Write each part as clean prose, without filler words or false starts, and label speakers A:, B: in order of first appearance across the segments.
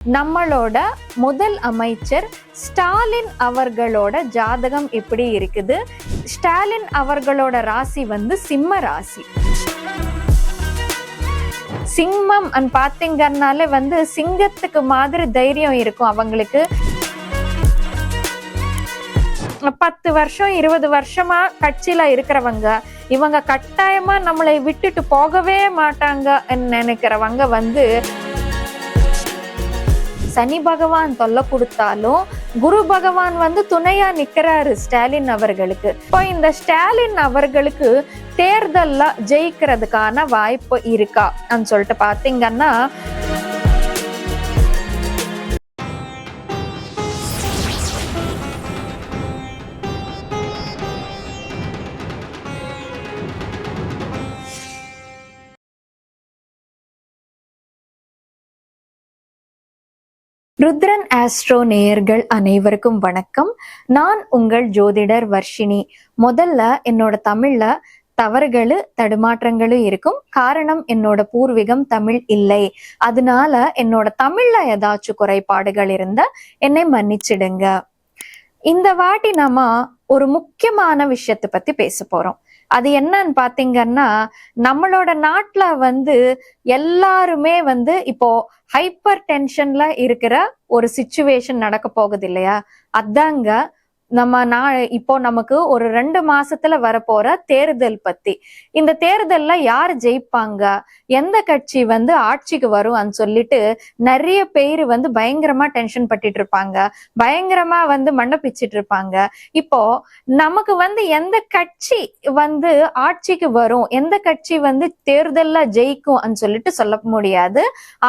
A: நம்மளோட முதல் அமைச்சர் ஸ்டாலின் அவர்களோட ஜாதகம் எப்படி இருக்குது? ஸ்டாலின் அவர்களோட ராசி சிம்ம ராசி. சிம்மம் பாத்தீங்கன்னாலே சிங்கத்துக்கு மாதிரி தைரியம் இருக்கும் அவங்களுக்கு. 10 வருஷம் 20 வருஷமா கட்சியில இருக்கிறவங்க, இவங்க கட்டாயமா நம்மளை விட்டுட்டு போகவே மாட்டாங்க நினைக்கிறவங்க சனி பகவான் தொல்லை கொடுத்தாலும் குரு பகவான் துணையா நிக்கிறாரு ஸ்டாலின் அவர்களுக்கு. இப்போ இந்த ஸ்டாலின் அவர்களுக்கு தேர்தல்ல ஜெயிக்கிறதுக்கான வாய்ப்பு இருக்கா சொல்லிட்டு பாத்தீங்கன்னா, ருத்ரன் ஆஸ்ட்ரோ நேயர்கள் அனைவருக்கும் வணக்கம். நான் உங்கள் ஜோதிடர் வர்ஷினி. முதல்ல என்னோட தமிழ்ல தவறுகளும் தடுமாற்றங்களும் இருக்கும். காரணம், என்னோட பூர்வீகம் தமிழ் இல்லை. அதனால என்னோட தமிழ்ல ஏதாச்சும் குறைபாடுகள் இருந்தா என்னை மன்னிச்சிடுங்க. இந்த வாட்டி நாம ஒரு முக்கியமான விஷயத்தை பத்தி பேச போறோம். அது என்னன்னு பாத்தீங்கன்னா, நம்மளோட நாட்டுல எல்லாருமே இப்போ ஹைப்பர் டென்ஷன்ல இருக்கிற ஒரு சிச்சுவேஷன் நடக்க போகுது இல்லையா? அதாங்க இப்போ நமக்கு ஒரு 2 மாசத்துல வரப்போற தேர்தல் பத்தி. இந்த தேர்தல்ல யார் ஜெயிப்பாங்க, எந்த கட்சி ஆட்சிக்கு வரும் சொல்லிட்டு நிறைய பேரு பயங்கரமா டென்ஷன் பட்டுட்டு இருப்பாங்க, பயங்கரமா மண்டை பிச்சுட்டு இருப்பாங்க. இப்போ நமக்கு எந்த கட்சி ஆட்சிக்கு வரும், எந்த கட்சி தேர்தல்ல ஜெயிக்கும் சொல்லிட்டு சொல்ல முடியாது.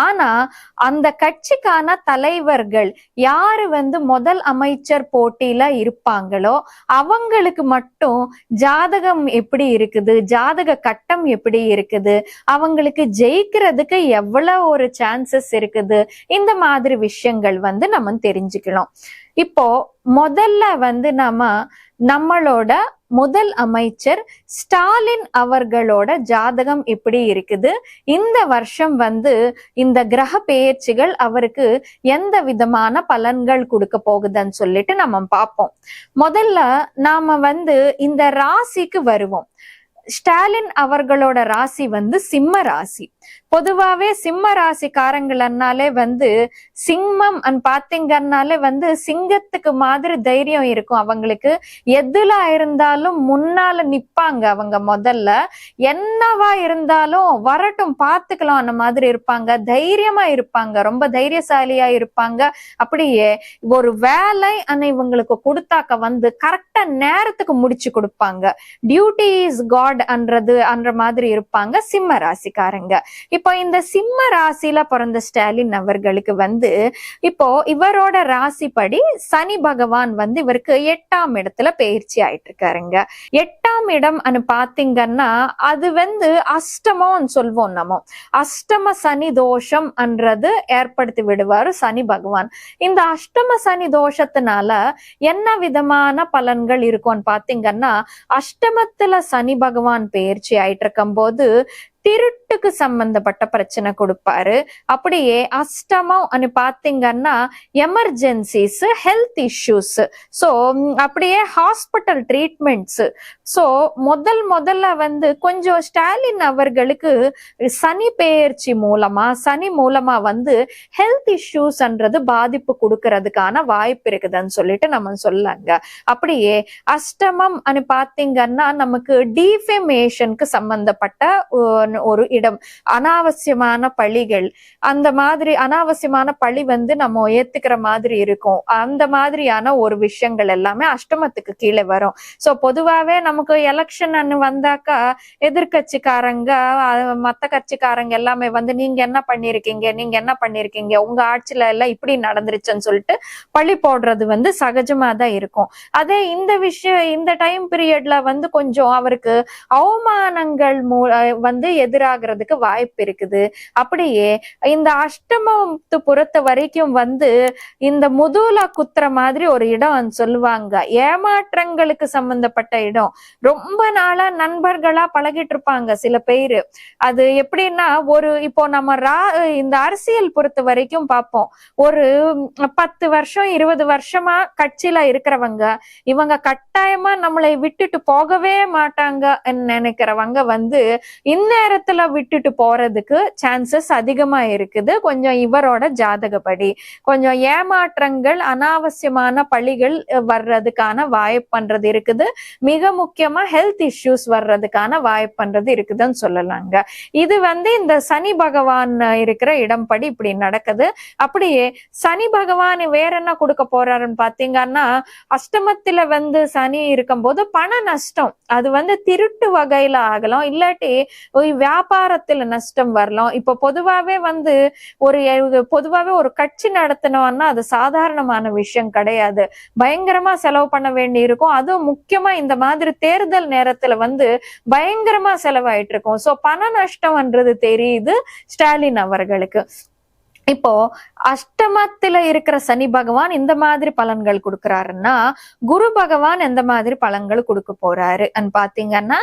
A: ஆனா அந்த கட்சிக்கான தலைவர்கள் யாரு முதல் அமைச்சர் போட்டியில இருப்பாங்களோ அவங்களுக்கு மட்டும் ஜாதகம் எப்படி இருக்குது, ஜாதக கட்டம் எப்படி இருக்குது, அவங்களுக்கு ஜெயிக்கிறதுக்கு எவ்வளவு ஒரு சான்சஸ் இருக்குது, இந்த மாதிரி விஷயங்கள் நம்ம தெரிஞ்சுக்கலாம். இப்போ முதல்ல நம்மளோட முதல் அமைச்சர் ஸ்டாலின் அவர்களோட ஜாதகம் எப்படி இருக்குது, இந்த வருஷம் இந்த கிரக பெயர்ச்சிகள் அவருக்கு எந்த விதமான பலன்கள் கொடுக்க போகுதுன்னு சொல்லிட்டு நம்ம பார்ப்போம். முதல்ல நாம இந்த ராசிக்கு வருவோம். ஸ்டாலின் அவர்களோட ராசி சிம்ம ராசி. பொதுவாவே சிம்ம ராசிக்காரங்கள்னாலே சிம்மம் பாத்தீங்கன்னாலே சிங்கத்துக்கு மாதிரி தைரியம் இருக்கும் அவங்களுக்கு. எதுல இருந்தாலும் முன்னால நிப்பாங்க அவங்க. முதல்ல என்னவா இருந்தாலும் வரட்டும் பாத்துக்கலாம் அந்த மாதிரி இருப்பாங்க. தைரியமா இருப்பாங்க, ரொம்ப தைரியசாலியா இருப்பாங்க. அப்படியே ஒரு வேலை இவங்களுக்கு கொடுத்தாக்க கரெக்டா நேரத்துக்கு முடிச்சு கொடுப்பாங்க. டியூட்டி இஸ் காட் அன்ற மாதிரி இருப்பாங்க சிம்ம ராசிக்காரங்க. இப்போ இந்த சிம்ம ராசியில பிறந்த ஸ்டாலின் அவர்களுக்கு இப்போ இவரோட ராசிப்படி சனி பகவான் இவருக்கு 8ஆம் இடத்துல பயிற்சி ஆயிட்டு இருக்காருங்க. 8ஆம் இடம் பாத்தீங்கன்னா அது அஷ்டமம் சொல்வோம். நம்ம அஷ்டம சனி தோஷம் ஏற்படுத்தி விடுவாரு சனி பகவான். இந்த அஷ்டம சனி தோஷத்தினால என்ன விதமான பலன்கள் இருக்கும்னு பாத்தீங்கன்னா, அஷ்டமத்துல சனி பகவான் பயிற்சி ஆயிட்டு இருக்கும் போது திருட்டுக்கு சம்பந்தப்பட்ட பிரச்சனை கொடுப்பாரு. அப்படியே அஷ்டமம் பாத்தீங்கன்னா எமர்ஜென்சிஸ், ஹெல்த் இஷ்யூஸ், சோ அப்படியே ஹாஸ்பிட்டல் ட்ரீட்மெண்ட்ஸ். சோ முதல்ல கொஞ்சம் ஸ்டாலின் அவர்களுக்கு சனி பெயர்ச்சி மூலமா, சனி மூலமா ஹெல்த் இஷ்யூஸ்ன்றது பாதிப்பு கொடுக்கறதுக்கான வாய்ப்பு இருக்குதுன்னு சொல்லிட்டு நம்ம சொல்லங்க. அப்படியே அஷ்டமம் பாத்தீங்கன்னா நமக்கு டிஃபேமேஷனுக்கு சம்பந்தப்பட்ட ஒரு இடம். அனாவசியமான பழிகள், அந்த மாதிரி அனாவசியமான பழி நம்ம ஏத்துக்கிற மாதிரி இருக்கும். அந்த மாதிரியான ஒரு விஷயங்கள் எல்லாமே அஷ்டமத்துக்கு கீழே வரும். சோ பொதுவாவே நமக்கு எலெக்ஷன் வந்தாக்கா எதிர்கட்சிக்காரங்க, மத்த கட்சிக்காரங்க எல்லாமே நீங்க என்ன பண்ணிருக்கீங்க, நீங்க என்ன பண்ணிருக்கீங்க, உங்க ஆட்சியில எல்லாம் இப்படி நடந்துருச்சுன்னு சொல்லிட்டு பழி போடுறது சகஜமா தான் இருக்கும். அதே இந்த விஷயம் இந்த டைம் பீரியட்ல கொஞ்சம் அவருக்கு அவமானங்கள் எதிராகிறதுக்கு வாய்ப்பு இருக்குது. அப்படியே இந்த அஷ்டமத்து பொறுத்த வரைக்கும் இந்த முதுகுல குத்துற மாதிரி ஒரு இடம் சொல்லுவாங்க, ஏமாற்றங்களுக்கு சம்பந்தப்பட்ட இடம். ரொம்ப நாளா நண்பர்களா பழகிட்டு இருப்பாங்க சில பேரு. அது எப்படின்னா, இப்போ நம்ம இந்த அரசியல் பொறுத்த வரைக்கும் பார்ப்போம், ஒரு 10 வருஷம் 20 வருஷமா கட்சியில இருக்கிறவங்க, இவங்க கட்டாயமா நம்மளை விட்டுட்டு போகவே மாட்டாங்க நினைக்கிறவங்க இந்நேரத்துல விட்டுட்டு போறதுக்கு சான்சஸ் அதிகமா இருக்குது. கொஞ்சம் இவரோட ஜாதகப்படி கொஞ்சம் ஏமாற்றங்கள், அனாவசியமான பழிகள் வர்றதுக்கான வாய்ப்புன்றது இருக்குது. மிக முக்கியமா ஹெல்த் இஷ்யூஸ் வர்றதுக்கான வாய்ப்புன்றது இருக்குதுன்னு சொல்லலாங்க. இது இந்த சனி பகவான் இருக்கிற இடம்படி இப்படி நடக்குது. அப்படியே சனி பகவான் வேற என்ன கொடுக்க போறாருன்னு பாத்தீங்கன்னா, அஷ்டமத்துல சனி இருக்கும்போது பண நஷ்டம், அது திருட்டு வகையில ஆகலாம், இல்லாட்டி வியாபாரத்துல நஷ்டம் வரலாம். இப்ப பொதுவாவே ஒரு கட்சி நடத்தணும்னா அது சாதாரணமான விஷயம் கிடையாது. பயங்கரமா செலவு பண்ண வேண்டி இருக்கும். அதுவும் முக்கியமா இந்த மாதிரி தேர்தல் நேரத்துல பயங்கரமா செலவாயிட்டு இருக்கும். சோ பண நஷ்டம்ன்றது தெரியுது ஸ்டாலின் அவர்களுக்கு. இப்போ அஷ்டமத்துல இருக்கிற சனி பகவான் இந்த மாதிரி பலன்கள் கொடுக்கிறாருன்னா, குரு பகவான் எந்த மாதிரி பலன்கள் கொடுக்க போறாரு பாத்தீங்கன்னா,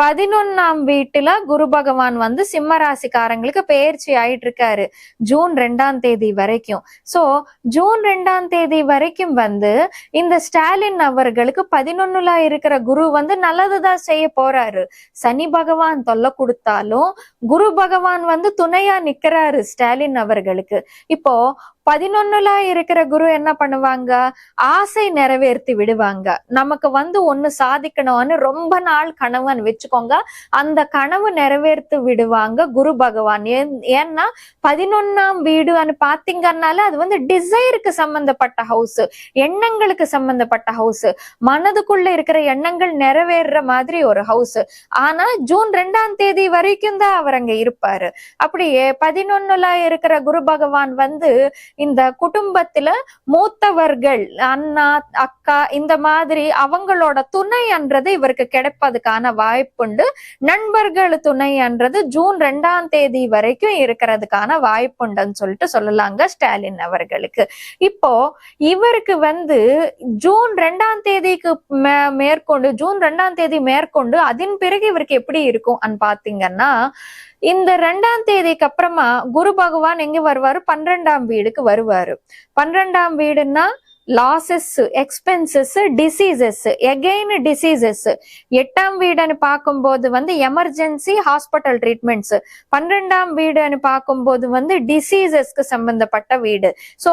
A: 11ஆம் வீட்டுல குரு பகவான் சிம்ம ராசிக்காரங்களுக்கு பெயர்ச்சி ஆயிட்டு இருக்காரு ஜூன் 2ஆம் தேதி வரைக்கும். சோ ஜூன் 2ஆம் தேதி வரைக்கும் இந்த ஸ்டாலின் அவர்களுக்கு 11ல இருக்கிற குரு நல்லதுதான் செய்ய போறாரு. சனி பகவான் தொல்லை கொடுத்தாலும் குரு பகவான் துணையா நிக்கிறாரு ஸ்டாலின் அவர்களுக்கு. இப்போ 11ல இருக்கிற குரு என்ன பண்ணுவாங்க, ஆசை நிறைவேற்றி விடுவாங்க. நமக்கு ஒண்ணு சாதிக்கணும்னு ரொம்ப நாள் கனவுன்னு வச்சுக்கோங்க, அந்த கனவு நிறைவேற்றி விடுவாங்க குரு பகவான். ஏன்னா 11ஆம் வீடுன்னு பாத்தீங்கன்னால அது டிசைருக்கு சம்பந்தப்பட்ட ஹவுஸ், எண்ணங்களுக்கு சம்பந்தப்பட்ட ஹவுஸ், மனதுக்குள்ள இருக்கிற எண்ணங்கள் நிறைவேற மாதிரி ஒரு ஹவுஸ். ஆனா ஜூன் 2ஆம் தேதி வரைக்கும் தான் அவர் அங்க இருப்பாரு. அப்படியே 11ல இருக்கிற குரு பகவான் இந்த குடும்பத்துல மூத்தவர்கள், அண்ணா அக்கா, இந்த மாதிரி அவங்களோட துணைன்றது இவருக்கு கிடைப்பதுக்கான வாய்ப்புண்டு. நண்பர்கள் துணைன்றது ஜூன் 2ஆம் தேதி வரைக்கும் இருக்கிறதுக்கான வாய்ப்புண்டுன்னு சொல்லிட்டு சொல்லலாங்க ஸ்டாலின் அவர்களுக்கு. இப்போ இவருக்கு ஜூன் 2ஆம் தேதிக்கு ஜூன் 2ஆம் தேதி மேற்கொண்டு அதன் பிறகு இவருக்கு எப்படி இருக்கும் பாத்தீங்கன்னா, இந்த 2ஆம் தேதிக்கு அப்புறமா குரு பகவான் எங்க வருவாரு, 12ஆம் வீடுக்கு வருவாரு. 12ஆம் வீடுன்னா losses, expenses, diseases, again diseases. 8ஆம் வீடுன்னு பார்க்கும்போது எமர்ஜென்சி ஹாஸ்பிட்டல் ட்ரீட்மெண்ட்ஸ். 12ஆம் வீடுன்னு பார்க்கும்போது டிசீசஸ்க்கு சம்பந்தப்பட்ட வீடு. சோ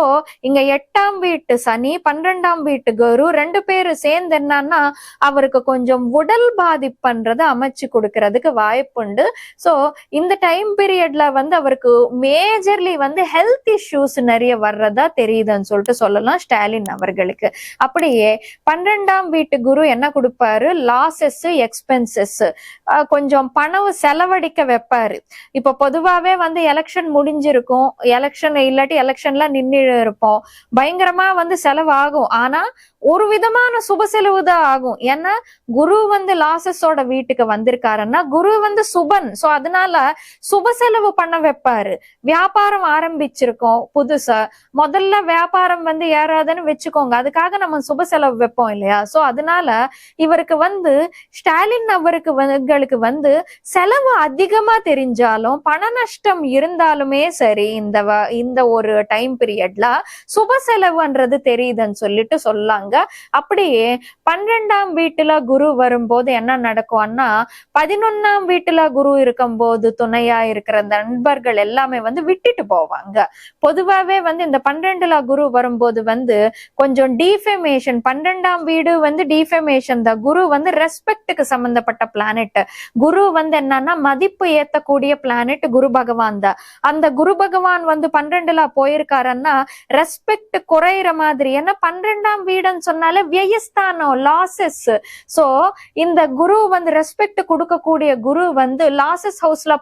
A: இங்க 8ஆம் வீட்டு சனி, 12ஆம் வீட்டு குரு ரெண்டு பேரும் சேர்ந்து என்னன்னா அவருக்கு கொஞ்சம் உடல் பாதிப்புன்றது அமைச்சு கொடுக்கறதுக்கு வாய்ப்புண்டு. சோ இந்த டைம் பீரியட்ல அவருக்கு மேஜர்லி ஹெல்த் இஷ்யூஸ் நிறைய வர்றதா தெரியுதுன்னு சொல்லிட்டு சொல்லலாம் ஸ்டாலின் அவர்களுக்கு. அப்படியே 12ஆம் வீட்டு குரு என்ன கொடுப்பாரு, லாசஸ், எக்ஸ்பென்சஸ், கொஞ்சம் பணம் செலவழிக்க வைப்பாரு. இப்ப பொதுவாவே எலெக்ஷன் முடிஞ்சிருக்கும், எலெக்ஷன் இல்லாட்டி எலெக்ஷன்ல நின்று இருப்போம், பயங்கரமா செலவாகும். ஆனா ஒரு விதமான சுப செலவு தான் ஆகும். ஏன்னா குரு லாசஸோட வீட்டுக்கு வந்திருக்காருன்னா குரு சுபன். சோ அதனால சுப செலவு பண்ண வைப்பாரு. வியாபாரம் ஆரம்பிச்சிருக்கோம் புதுசா, முதல்ல வியாபாரம் ஏறாதுன்னு வச்சுக்கோங்க, அதுக்காக நம்ம சுப செலவு வைப்போம் இல்லையா. சோ அதனால இவருக்கு ஸ்டாலின் அவருக்கு செலவு அதிகமா தெரிஞ்சாலும் பண நஷ்டம் இருந்தாலுமே சரி, இந்த ஒரு டைம் பீரியட்ல சுப செலவுன்றது தெரியுதுன்னு சொல்லிட்டு சொல்லாங்க. அப்படியே 12ஆம் வீட்டுல குரு வரும்போது என்ன நடக்கும்னா, 11ஆம் வீட்டுல குரு இருக்கும் போது துணையா இருக்கிற நண்பர்கள் எல்லாமே விட்டுட்டு போவாங்க. பொதுவாவே இந்த 12ல குரு வரும்போது கொஞ்சம் டிஃபேமேஷன், 12ஆம் வீடு டிஃபேமேஷன் தான். குரு ரெஸ்பெக்டுக்கு சம்பந்தப்பட்ட பிளானெட். குரு என்னன்னா மதிப்பு ஏத்தக்கூடிய பிளானெட் குரு பகவான் தான். அந்த குரு பகவான் 12ல போயிருக்காருன்னா ரெஸ்பெக்ட் குறையிற மாதிரி. ஏன்னா 12ஆம் வீடுன்னு சொன்னாலே வியஸ்தானம், லாசஸ். சோ இந்த குரு ரெஸ்பெக்ட் கொடுக்கக்கூடிய குரு லாசஸ் ஹவுஸ்ல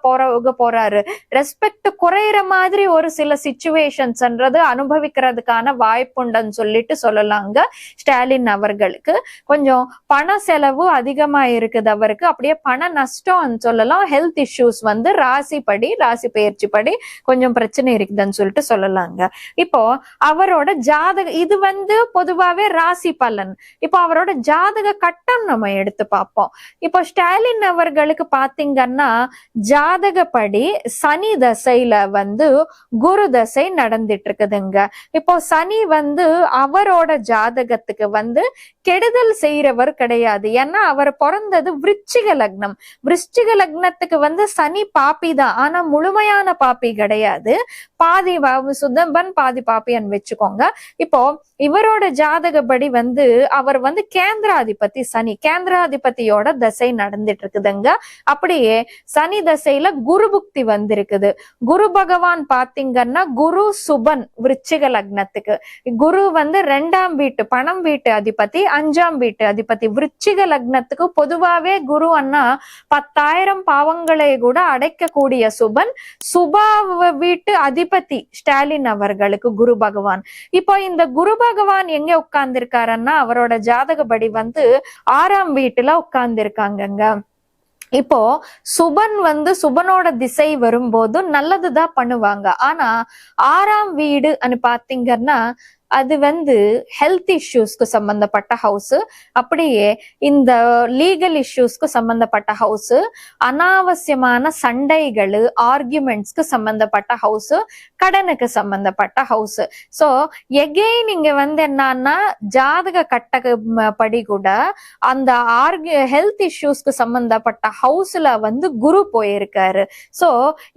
A: போறாரு. ரெஸ்பெக்ட் குறையிற மாதிரி ஒரு சில சிச்சுவேஷன்ஸ்ன்றது அனுபவிக்கிறதுக்கான வாய்ப்புண்டுன்னு சொல்லிட்டு சொல்லலாங்க. ஸ்டாலின் அவர்களுக்கு கொஞ்சம் பண செலவு அதிகமா இருக்குது அவருக்கு, அப்படியே பண நஷ்டம் சொல்லலாம். ஹெல்த் இஷ்யூஸ் வந்து ராசி பெயர்ச்சி படி கொஞ்சம் பிரச்சனை இருக்குதுன்னு சொல்லிட்டு சொல்லலாங்க. இப்போ அவரோட ஜாதக இது வந்து பொதுவாவே ராசி பலன். இப்போ அவரோட ஜாதக கட்டம் நம்ம எடுத்து பார்ப்போம். இப்போ ஸ்டாலின் அவர்களுக்கு பாத்தீங்கன்னா ஜாதகப்படி சனி தசையில வந்து குரு தசை நடந்துட்டு இருக்குதுங்க. இப்போ சனி வந்து அவரோட ஜாதகத்துக்கு வந்து கெடுதல் செய்யறவர் கிடையாது. ஏன்னா அவர் பிறந்தது விருச்சிக லக்னம். விருச்சிக லக்னத்துக்கு வந்து சனி பாப்பி தான், ஆனா முழுமையான பாப்பி கிடையாது. பாதி சுதம்பன் பாதி பாப்பின்னு வச்சுக்கோங்க. இப்போ இவரோட ஜாதகப்படி வந்து அவர் வந்து கேந்திராதிபதி சனி, கேந்திராதிபதியோட தசை நடந்துட்டு இருக்குதுங்க. அப்படியே சனி தசையில குரு புக்தி வந்திருக்குது. குரு பகவான் பாத்தீங்கன்னா குரு சுபன் விருச்சிக லக்னத்துக்கு. குரு வந்து 2ஆம் வீட்டு பணம் வீட்டு அதிபதி, 5ஆம் வீட்டு அதிபதி. விருச்சிக லக்னத்துக்கு பொதுவாவே குரு அண்ணா 10,000 பாவங்களை கூட அடைக்கக்கூடிய சுபன், சுபா வீட்டு அதிபதி ஸ்டாலின் அவர்களுக்கு குரு பகவான். இப்போ இந்த குரு பகவான் எங்க உட்கார்ந்து இருக்காருன்னா அவரோட ஜாதகப்படி வந்து 6ஆம் வீட்டுல உட்கார்ந்து இருக்காங்கங்க. இப்போ சுபன் வந்து சுபனோட திசை வரும்போது நல்லதுதான் பண்ணுவாங்க. ஆனா 6ஆம் வீடு பாத்தீங்கன்னா அது வந்து ஹெல்த் இஷ்யூஸ்க்கு சம்பந்தப்பட்ட ஹவுஸ், அப்படியே இந்த லீகல் இஷ்யூஸ்க்கு சம்பந்தப்பட்ட ஹவுஸ், அனாவசியமான சண்டைகள் ஆர்குமெண்ட்ஸ்க்கு சம்பந்தப்பட்ட ஹவுஸ், கடனுக்கு சம்பந்தப்பட்ட ஹவுஸ். சோ எகெயின் இங்க வந்து என்னன்னா ஜாதக கட்டப்படி கூட அந்த ஹெல்த் இஷ்யூஸ்க்கு சம்பந்தப்பட்ட ஹவுஸ்ல வந்து குரு போயிருக்காரு. சோ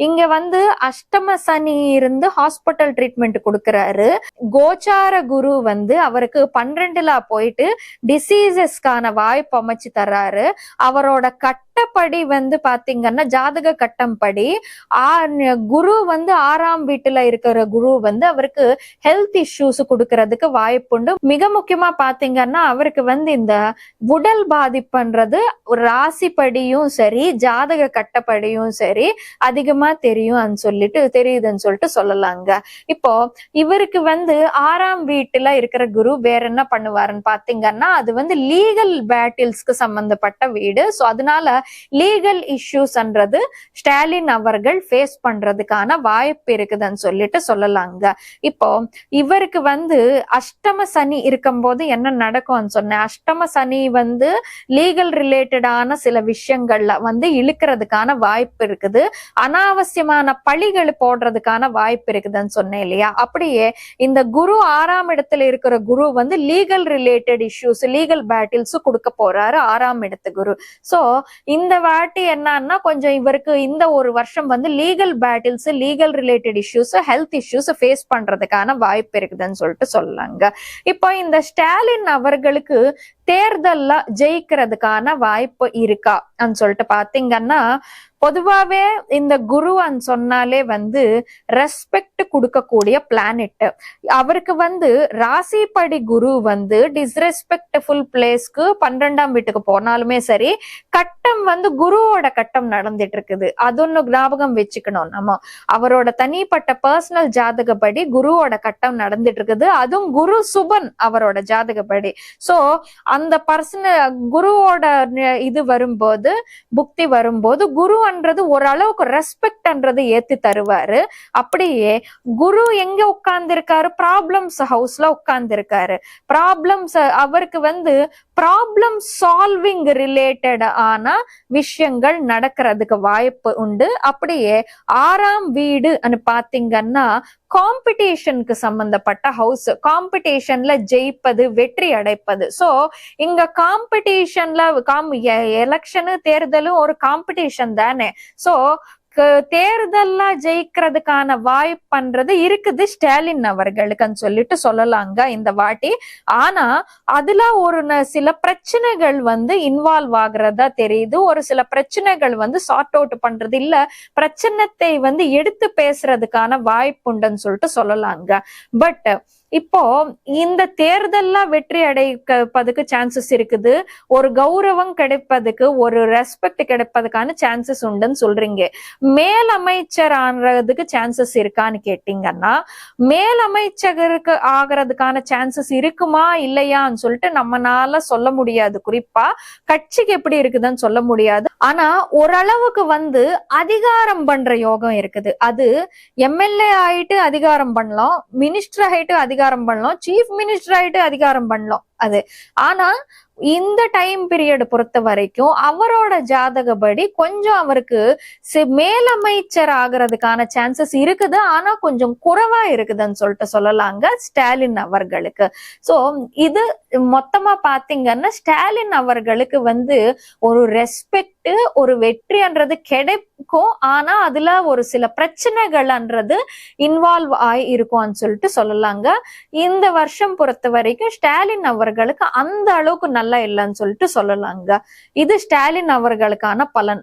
A: இங்க வந்து அஷ்டம சனி இருந்து ஹாஸ்பிட்டல் ட்ரீட்மெண்ட் கொடுக்கறாரு. கோச்சார குரு வந்து அவருக்கு 12ல போயிட்டு டிசீசஸ்க்கான வாய்ப்பு அமைச்சு தர்றாரு. அவரோட கட்டப்படி வந்து பாத்தீங்கன்னா ஜாதக கட்டம் படி குரு வந்து 6ஆம் வீட்டுல இருக்கிற குரு வந்து அவருக்கு ஹெல்த் இஷ்யூஸ் கொடுக்கறதுக்கு வாய்ப்புண்டு. மிக முக்கியமா பாத்தீங்கன்னா அவருக்கு வந்து இந்த உடல் பாதிப்புன்றது ராசிப்படியும் சரி ஜாதக கட்டப்படியும் சரி அதிகமா தெரியுதுன்னு சொல்லிட்டு சொல்லலாங்க. இப்போ இவருக்கு வந்து 6ஆம் வீட்டுல இருக்கிற குரு வேற என்ன பண்ணுவாருன்னு பாத்தீங்கன்னா அது வந்து லீகல் பேட்டில்ஸ்க்கு சம்பந்தப்பட்ட வீடு. சோ அதனால லீகல் இஷ்யூஸ்ன்றது ஸ்டாலின் அவர்கள் ஃபேஸ் பண்றதுக்கான வாய்ப்பு இருக்குதுன்னு சொல்லிட்டு சொல்லலாங்க. இப்போ இவருக்கு வந்து அஷ்டம சனி இருக்கும்போது என்ன நடக்கும்னு சொன்னேன். அஷ்டம சனி வந்து லீகல் ரிலேட்டடான சில விஷயங்கள்ல வந்து இழுக்கிறதுக்கான வாய்ப்பு இருக்குது. அனாவசியமான பழிகள் போடுறதுக்கான வாய்ப்பு இருக்குதுன்னு சொன்னேன் இல்லையா. அப்படியே இந்த குரு 6ஆம் இடத்துல இருக்கிற குரு வந்து legal related issues legal battles கொடுக்க போறாரு 6ஆம் இடத்து குரு. சோ இந்த வாட்டி என்னன்னா கொஞ்சம் இவருக்கு இந்த ஒரு வருஷம் வந்து legal battles legal related issues health issues face பண்றதுக்கான வாய்ப்பு இருக்குதுன்னு சொல்லிட்டு சொல்லலாங்க. இப்போ இந்த ஸ்டாலின் அவர்களுக்கு தேர்தல்ல ஜெயிக்கிறதுக்கான வாய்ப்பு இருக்கா சொல்லிட்டு பாத்தீங்கன்னா பொதுவாவே இந்த குருன்னு சொன்னாலே வந்து ரெஸ்பெக்ட் கொடுக்கக்கூடிய பிளானெட். அவருக்கு வந்து ராசிப்படி குரு வந்து டிஸ்ரெஸ்பெக்ட்ஃபுல் பிளேஸ்க்கு 12ஆம் வீட்டுக்கு போனாலுமே சரி கட்டம் வந்து குருவோட கட்டம் நடந்துட்டு இருக்குது. அது ஒண்ணு ஞாபகம் வச்சுக்கணும். நம்ம அவரோட தனிப்பட்ட பர்சனல் ஜாதகப்படி குருவோட கட்டம் நடந்துட்டு இருக்குது. அதுவும் குரு சுபன் அவரோட ஜாதகப்படி. சோ அந்த பர்சனல் குருவோட இது வரும்போது புக்தி வரும்போது குருன்றது ஓரளவுக்கு ரெஸ்பெக்ட்ன்றது ஏத்தி தருவாரு. அப்படியே குரு எங்க உட்கார்ந்து இருக்காரு ப்ராப்ளம்ஸ் ஹவுஸ்ல உட்கார்ந்து இருக்காரு. ப்ராப்ளம்ஸ் அவருக்கு வந்து ப்ராப்ளம் சால்விங் ரிலேட்டட் ஆன விஷயங்கள் நடக்கிறதுக்கு வாய்ப்பு உண்டு. அப்படியே 6ஆம் வீடு பாத்தீங்கன்னா காம்படிஷனுக்கு சம்பந்தப்பட்ட ஹவுஸ், காம்படிஷன்ல ஜெயிப்பது வெற்றி அடைப்பது. சோ இங்க காம்படிஷன்ல எலெக்ஷனு தேர்தலும் ஒரு காம்படிஷன் தானே. சோ தேர்தல்ல ஜெயிக்கிறதுக்கான வாய்ப்புன்றது இருக்குது ஸ்டாலின் அவர்களுக்குன்னு சொல்லிட்டு சொல்லலாங்க இந்த வாட்டி. ஆனா அதுல ஒரு சில பிரச்சனைகள் வந்து இன்வால்வ் ஆகுறதா தெரியுது. ஒரு சில பிரச்சனைகள் வந்து சார்ட் அவுட் பண்றது இல்ல பிரச்சனத்தை வந்து எடுத்து பேசுறதுக்கான வாய்ப்புண்டுன்னு சொல்லிட்டு சொல்லலாங்க. பட் இப்போ இந்த தேர்தல்ல வெற்றி அடைப்பதுக்கு சான்சஸ் இருக்குது. ஒரு கௌரவம் கிடைப்பதுக்கு ஒரு ரெஸ்பெக்ட் கிடைப்பதுக்கான சான்சஸ் உண்டுன்னு சொல்றீங்க. மேலமைச்சர் ஆகிறதுக்கு சான்சஸ் இருக்கான்னு கேட்டீங்கன்னா, மேலமைச்சருக்கு ஆகிறதுக்கான சான்சஸ் இருக்குமா இல்லையான்னு சொல்லிட்டு நம்மனால சொல்ல முடியாது. குறிப்பா கட்சிக்கு எப்படி இருக்குதுன்னு சொல்ல முடியாது. ஆனா ஓரளவுக்கு அதிகாரம் பண்ற யோகம் இருக்குது. அது எம்எல்ஏ ஆயிட்டு அதிகாரம் பண்ணலாம், மினிஸ்டர் ஆயிட்டு அதிகாரம் பண்ணலாம், சீஃப் மினிஸ்டர் ஆயிட்டு அதிகாரம் பண்ணலாம். அது ஆனா இந்த டைம் பீரியட் பொறுத்த வரைக்கும் அவரோட ஜாதகப்படி கொஞ்சம் அவருக்கு மேலமைச்சர் ஆகிறதுக்கான சான்சஸ் இருக்குது. ஆனா கொஞ்சம் குறைவா இருக்குதுன்னு சொல்லிட்டு சொல்லலாங்க ஸ்டாலின் அவர்களுக்கு. சோ இது மொத்தமா பாத்தீங்கன்னா ஸ்டாலின் அவர்களுக்கு ஒரு ரெஸ்பெக்ட், ஒரு வெற்றின்றது கிடைக்கும். ஆனா அதுல ஒரு சில பிரச்சனைகள்ன்றது இன்வால்வ் ஆகி இருக்கும்னு சொல்லிட்டு சொல்லலாங்க. இந்த வருஷம் பொறுத்த வரைக்கும் ஸ்டாலின் அவர்களுக்கு அந்த அளவுக்கு நல்லா இல்லைன்னு சொல்லிட்டு சொல்லலாங்க. இது ஸ்டாலின் அவர்களுக்கான பலன்.